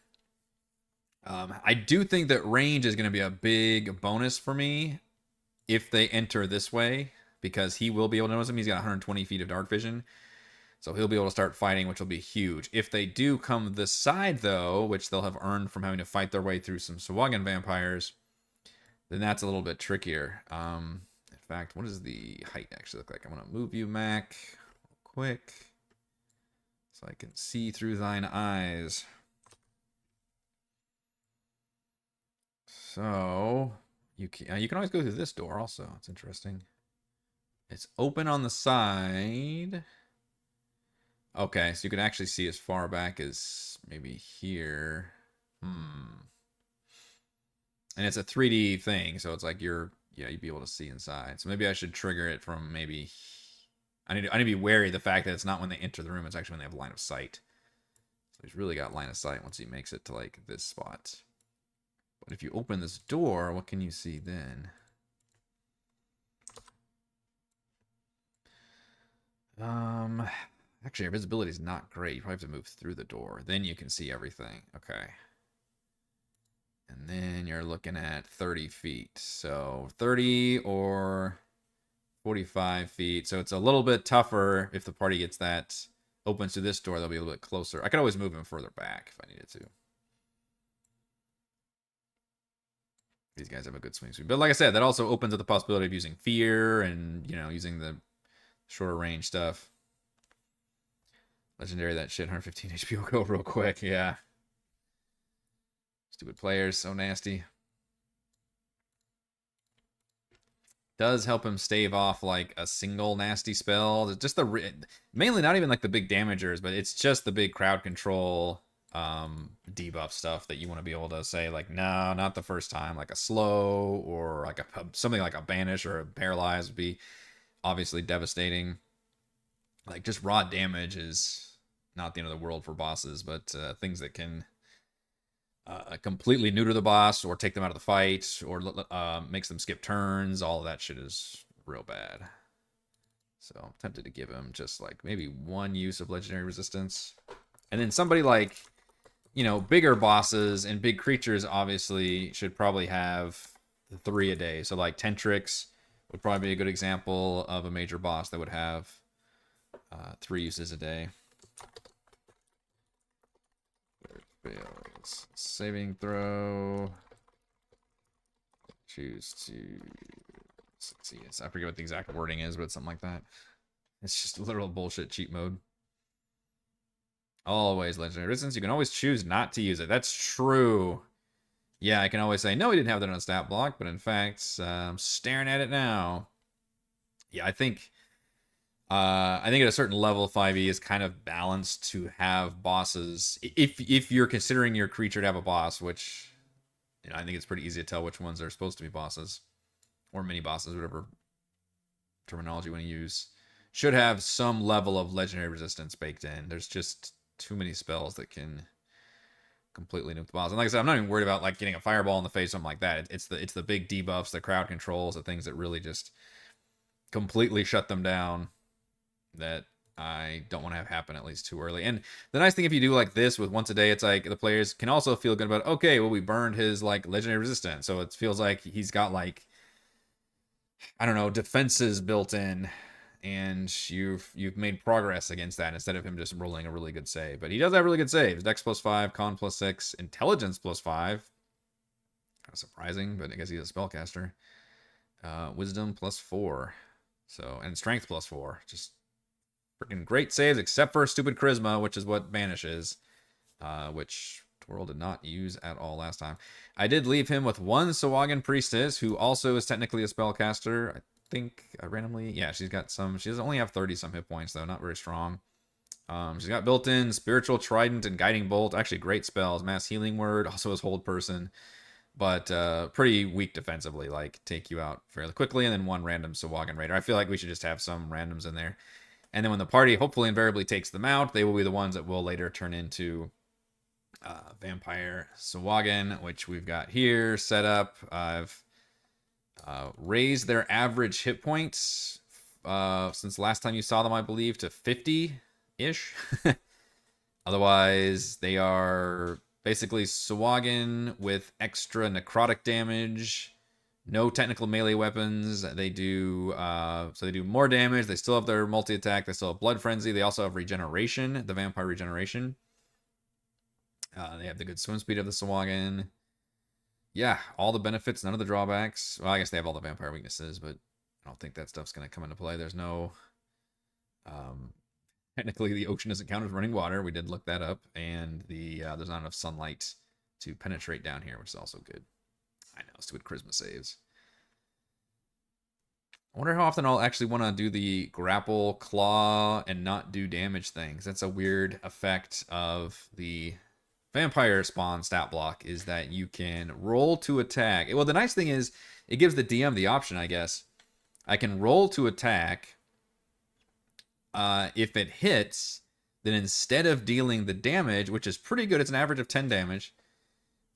I do think that range is going to be a big bonus for me if they enter this way, because he will be able to notice him. He's got 120 feet of dark vision. So he'll be able to start fighting, which will be huge. If they do come this side, though, which they'll have earned from having to fight their way through some Sahuagin vampires, then that's a little bit trickier. In fact, what does the height actually look like? I'm going to move you, Mac, real quick, so I can see through thine eyes. So you can always go through this door also. It's interesting. It's open on the side. Okay, so you can actually see as far back as maybe here. And it's a 3D thing, so it's like you'd be able to see inside. So maybe I should trigger it from maybe. I need to be wary of the fact that it's not when they enter the room, it's actually when they have line of sight. So he's really got line of sight once he makes it to like this spot. But if you open this door, what can you see then? Actually, our visibility is not great. You probably have to move through the door. Then you can see everything. Okay. And then you're looking at 30 feet. So 30 or 45 feet. So it's a little bit tougher if the party gets that opens to this door. They'll be a little bit closer. I could always move him further back if I needed to. These guys have a good swing speed. But like I said, that also opens up the possibility of using fear and, you know, using the shorter range stuff. Legendary, that shit. 115 HP will go real quick. Yeah. Stupid players. So nasty. Does help him stave off like a single nasty spell. Just the mainly not even like the big damagers, but it's just the big crowd control debuff stuff that you want to be able to say like, no, not the first time. Like a slow or like something like a banish or a paralyze would be obviously devastating. Like just raw damage is not the end of the world for bosses, but things that can completely neuter the boss or take them out of the fight or makes them skip turns. All of that shit is real bad. So I'm tempted to give him just like maybe one use of legendary resistance. And then somebody like, you know, bigger bosses and big creatures obviously should probably have 3 a day. So like Tentrix would probably be a good example of a major boss that would have 3 uses a day. Fails. Saving throw. Choose to succeed. I forget what the exact wording is, but something like that. It's just literal bullshit cheat mode. Always legendary resistance. You can always choose not to use it. That's true. Yeah, I can always say, no, he didn't have that on a stat block, but in fact, I'm staring at it now. Yeah, I think at a certain level, 5e is kind of balanced to have bosses. If you're considering your creature to have a boss, which, you know, I think it's pretty easy to tell which ones are supposed to be bosses. Or mini bosses, whatever terminology you want to use. Should have some level of legendary resistance baked in. There's just too many spells that can completely nuke the boss. And like I said, I'm not even worried about like getting a fireball in the face, something like that. It's the big debuffs, the crowd controls, the things that really just completely shut them down that I don't want to have happen at least too early. And the nice thing if you do like this with once a day, it's like the players can also feel good about, okay, well, we burned his like legendary resistance. So it feels like he's got like, I don't know, defenses built in, and you've made progress against that instead of him just rolling a really good save. But he does have really good saves. Dex +5, Con +6, Intelligence +5. Kind of surprising, but I guess he's a spellcaster. Wisdom +4. So, and Strength +4. Just freaking great saves, except for stupid Charisma, which is what Banish is. Which Twirl did not use at all last time. I did leave him with one Sahuagin Priestess, who also is technically a spellcaster. I think randomly, yeah, she's got some. She doesn't only have 30 some hit points though, not very strong. She's got built-in Spiritual Trident and Guiding Bolt, actually great spells. Mass Healing Word, also his Hold Person, but pretty weak defensively. Like take you out fairly quickly, and then one random Sahuagin Raider. I feel like we should just have some randoms in there, and then when the party hopefully invariably takes them out, they will be the ones that will later turn into Vampire Sahuagin, which we've got here set up. I've raised their average hit points since last time you saw them, I believe, to 50-ish. Otherwise, they are basically Sahuagin with extra necrotic damage, no technical melee weapons. They do so they do more damage. They still have their multi-attack. They still have Blood Frenzy. They also have regeneration, the Vampire Regeneration. They have the good swim speed of the Sahuagin. Yeah, all the benefits, none of the drawbacks. Well, I guess they have all the vampire weaknesses, but I don't think that stuff's going to come into play. There's no... technically, the ocean doesn't count as running water. We did look that up. And there's not enough sunlight to penetrate down here, which is also good. I know, stupid Charisma saves. I wonder how often I'll actually want to do the grapple, claw, and not do damage things. That's a weird effect of the Vampire Spawn stat block, is that you can roll to attack. Well, the nice thing is it gives the DM the option, I guess. I can roll to attack. If it hits, then instead of dealing the damage, which is pretty good, it's an average of 10 damage,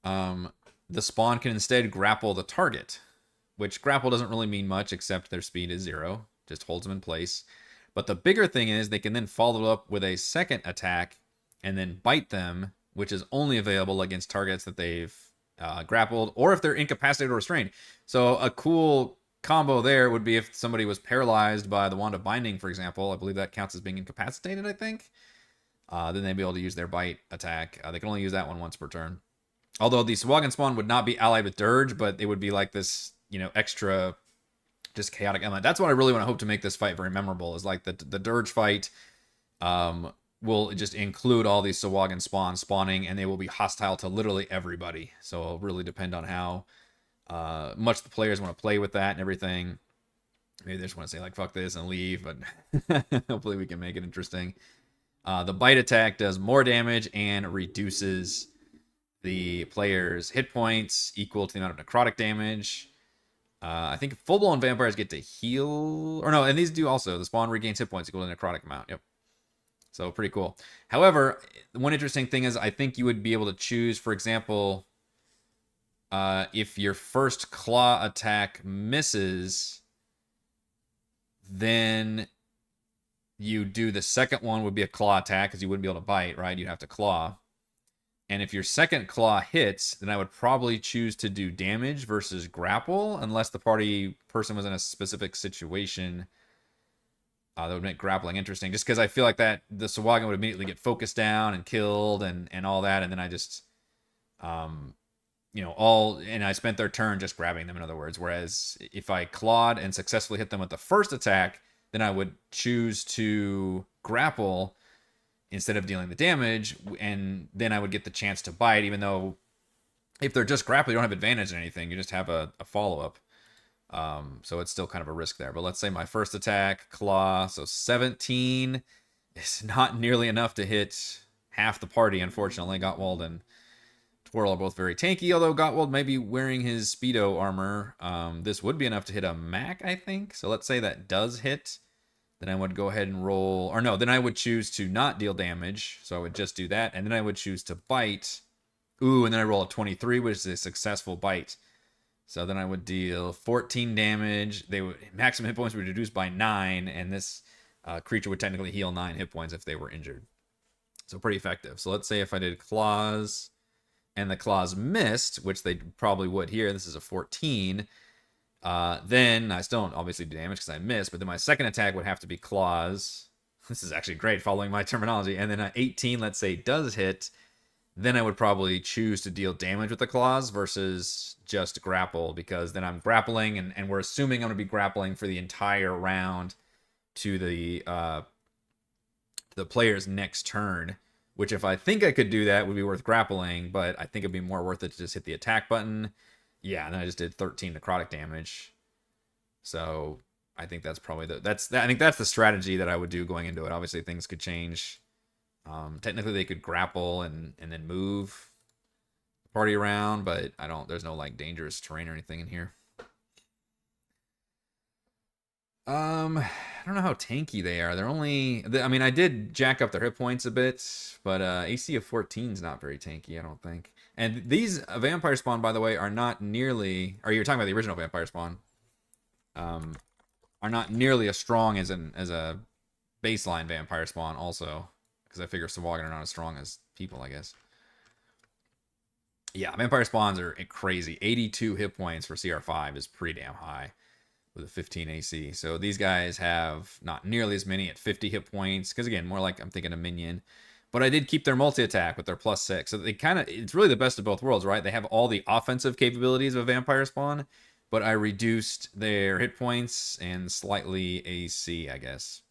then the spawn can instead grapple the target, which grapple doesn't really mean much except their speed is 0, just holds them in place. But the bigger thing is they can then follow up with a second attack and then bite them, which is only available against targets that they've grappled or if they're incapacitated or restrained. So a cool combo there would be if somebody was paralyzed by the Wand of Binding, for example. I believe that counts as being incapacitated, I think. Then they'd be able to use their bite attack. They can only use that one once per turn. Although the Sahuagin spawn would not be allied with Dirge, but it would be like this, extra just chaotic element. That's what I really want to hope to make this fight very memorable, is like the Dirge fight will just include all these Sahuagin spawning, and they will be hostile to literally everybody. So it'll really depend on how much the players want to play with that and everything. Maybe they just want to say, like, fuck this and leave, but hopefully we can make it interesting. The bite attack does more damage and reduces the player's hit points equal to the amount of necrotic damage. I think full-blown vampires get to heal. Or no, and these do also. The spawn regains hit points equal to the necrotic amount. Yep. So pretty cool. However, one interesting thing is I think you would be able to choose, for example, if your first claw attack misses, then you do the second one would be a claw attack because you wouldn't be able to bite, right? You'd have to claw. And if your second claw hits, then I would probably choose to do damage versus grapple, unless the party person was in a specific situation that would make grappling interesting. Just because I feel like that the Sahuagin would immediately get focused down and killed and all that, and then I just, and I spent their turn just grabbing them, in other words. Whereas if I clawed and successfully hit them with the first attack, then I would choose to grapple instead of dealing the damage, and then I would get the chance to bite, even though if they're just grapple, you don't have advantage in anything. You just have a follow-up. So it's still kind of a risk there. But let's say my first attack, claw, so 17 is not nearly enough to hit half the party, unfortunately. Gottwald and Twirl are both very tanky, although Gottwald may be wearing his Speedo armor. This would be enough to hit a Mac, I think. So let's say that does hit. Then I would go ahead and roll, or no, then I would choose to not deal damage. So I would just do that. And then I would choose to bite. Ooh, and then I roll a 23, which is a successful bite. So then I would deal 14 damage. Maximum hit points would be reduced by 9. And this creature would technically heal 9 hit points if they were injured. So pretty effective. So let's say if I did claws and the claws missed, which they probably would here. This is a 14. Then I still don't obviously do damage because I missed, but then my second attack would have to be claws. This is actually great following my terminology. And then an 18, let's say, does hit. Then I would probably choose to deal damage with the claws versus just grapple, because then I'm grappling and we're assuming I'm going to be grappling for the entire round to the player's next turn, which if I think I could do that would be worth grappling, but I think it'd be more worth it to just hit the attack button. Yeah, and then I just did 13 necrotic damage. So I think that's probably I think that's the strategy that I would do going into it. Obviously things could change. Technically they could grapple and then move the party around, but there's no like dangerous terrain or anything in here. I don't know how tanky they are. I did jack up their hit points a bit, but AC of 14 is not very tanky, I don't think. And these vampire spawn, by the way, are not nearly, or you're talking about the original vampire spawn, are not nearly as strong as a baseline vampire spawn also, because I figure Sahuagin are not as strong as people, I guess. Yeah, vampire spawns are crazy. 82 hit points for CR5 is pretty damn high with a 15 AC. So these guys have not nearly as many at 50 hit points, because again, more like I'm thinking a minion. But I did keep their multi-attack with their +6. So it's really the best of both worlds, right? They have all the offensive capabilities of a vampire spawn, but I reduced their hit points and slightly AC, I guess.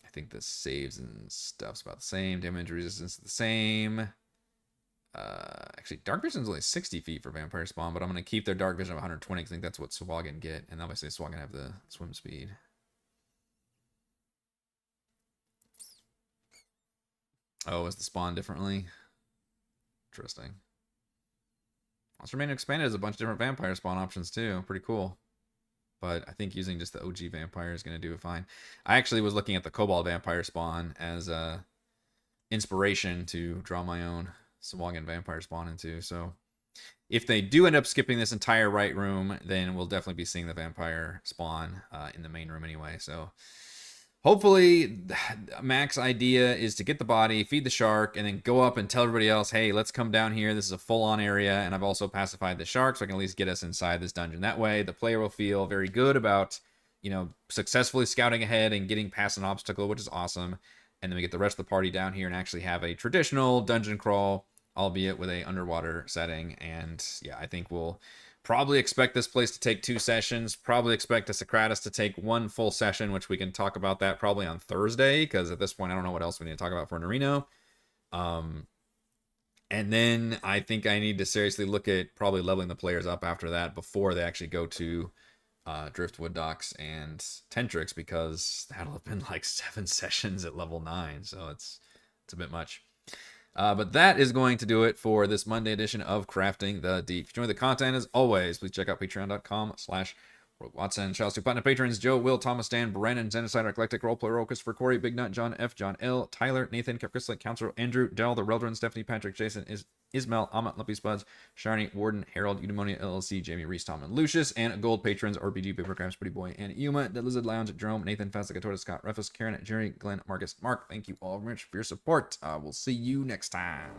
I think the saves and stuff's about the same. Damage resistance is the same. Actually, Dark Vision's only 60 feet for vampire spawn, but I'm going to keep their Dark Vision of 120 because I think that's what Sahuagin get. And obviously Sahuagin have the swim speed. Oh, is the spawn differently? Interesting. Monster Mania Expanded has a bunch of different vampire spawn options too. Pretty cool. But I think using just the OG vampire is going to do it fine. I actually was looking at the Cobalt vampire spawn as a inspiration to draw my own Sahuagin vampire spawn into. So if they do end up skipping this entire right room, then we'll definitely be seeing the vampire spawn in the main room anyway. So hopefully, Mac's idea is to get the body, feed the shark, and then go up and tell everybody else, hey, let's come down here. This is a full-on area, and I've also pacified the shark, so I can at least get us inside this dungeon. That way, the player will feel very good about, successfully scouting ahead and getting past an obstacle, which is awesome. And then we get the rest of the party down here and actually have a traditional dungeon crawl, albeit with a underwater setting. And yeah, I think we'll probably expect this place to take 2 sessions. Probably expect a Socrates to take 1 full session, which we can talk about that probably on Thursday, because at this point I don't know what else we need to talk about for Nerino. And then I think I need to seriously look at probably leveling the players up after that before they actually go to Driftwood Docks and Tentrix, because that'll have been like 7 sessions at level 9, so it's a bit much. But that is going to do it for this Monday edition of Crafting the Deep. If you enjoy the content, as always, please check out patreon.com/Watson. Shout out to platinum patrons Joe, Will, Thomas, Dan, Brandon, Xenocide, Eclectic, Roleplay, Roll, Christopher, Corey, Big Nut, John F, John L, Tyler, Nathan, Kev Chrisley, Counselor, Andrew, Dell, The Reldron, Stephanie, Patrick, Jason, Ismail, Amat, Lumpy Spuds, Shiny, Warden, Harold, Eudemonia, LLC, Jamie, Reese, Tom, and Lucius, and gold patrons RPG, Papercrafts, Pretty Boy, and Yuma, The Lizard Lounge, Jerome, Nathan, Fastica, Scott, Refus, Karen, Jerry, Glenn, Marcus, Mark. Thank you all very much for your support. We'll see you next time.